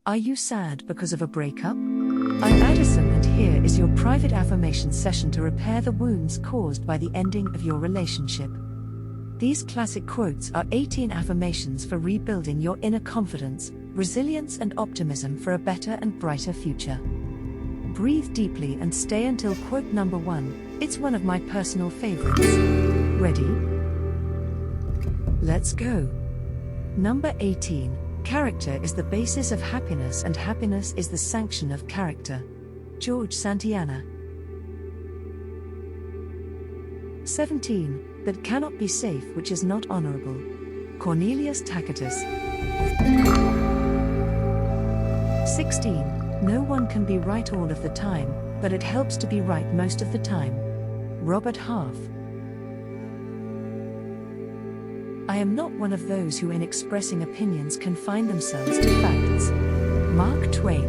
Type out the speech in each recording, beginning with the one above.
Are you sad because of a breakup? I'm Addison, and here is your private affirmation session to repair the wounds caused by the ending of your relationship. These classic quotes are 18 affirmations for rebuilding your inner confidence, resilience, and optimism for a better and brighter future. Breathe deeply and stay until quote number 1. It's one of my personal favorites. Ready? Let's go. Number 18. Character is the basis of happiness, and happiness is the sanction of character. George Santayana. 17. That cannot be safe which is not honorable. Cornelius Tacitus. 16. No one can be right all of the time, but it helps to be right most of the time. Robert Half. I am not one of those who in expressing opinions confine themselves to facts. Mark Twain.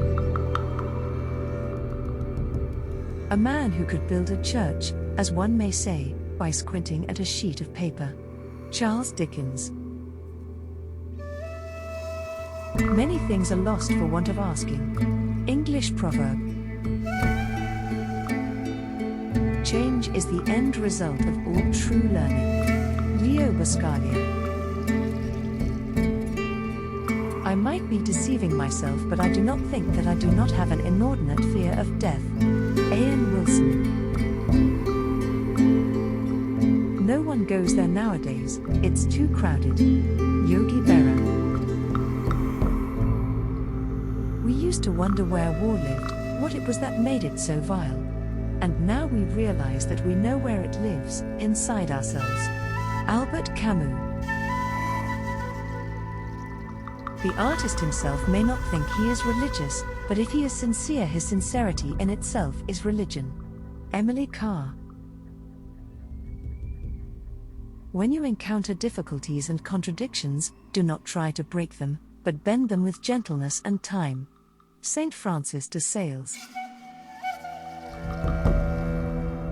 A man who could build a church, as one may say, by squinting at a sheet of paper. Charles Dickens. Many things are lost for want of asking. English proverb. Change is the end result of all true learning. Leo Buscaglia. I might be deceiving myself, but I do not think that I do not have an inordinate fear of death. A.N. Wilson. No one goes there nowadays, it's too crowded. Yogi Berra. We used to wonder where war lived, what it was that made it so vile. And now we realize that we know where it lives, inside ourselves. Albert Camus. The artist himself may not think he is religious, but if he is sincere, his sincerity in itself is religion. Emily Carr. When you encounter difficulties and contradictions, do not try to break them, but bend them with gentleness and time. Saint Francis de Sales.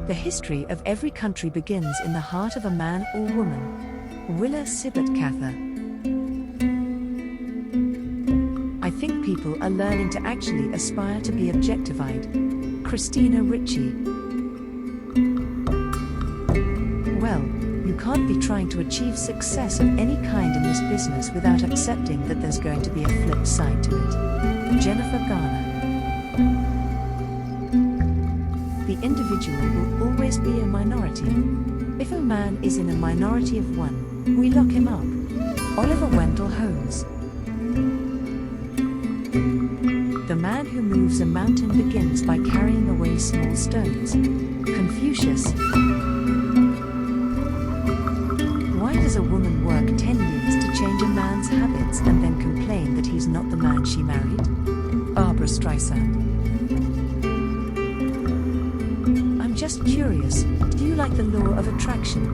The history of every country begins in the heart of a man or woman. Willa Sibbert Cather. I think people are learning to actually aspire to be objectified. Christina Ricci. Well, you can't be trying to achieve success of any kind in this business without accepting that there's going to be a flip side to it. Jennifer Garner. The individual will always be a minority. If a man is in a minority of one, we lock him up. Oliver Wendell Holmes. The man who moves a mountain begins by carrying away small stones. Confucius. Why does a woman work 10 years to change a man's habits and then complain that he's not the man she married? Barbra Streisand. Just curious, do you like the law of attraction?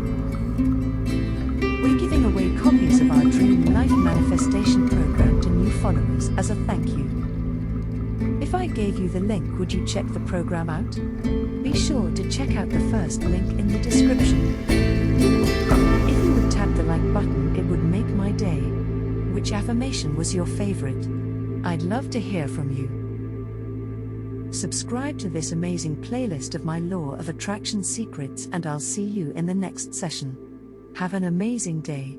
We're giving away copies of our Dream Life Manifestation program to new followers as a thank you. If I gave you the link, would you check the program out? Be sure to check out the first link in the description. If you would tap the like button, it would make my day. Which affirmation was your favorite? I'd love to hear from you. Subscribe to this amazing playlist of my Law of Attraction secrets, and I'll see you in the next session. Have an amazing day.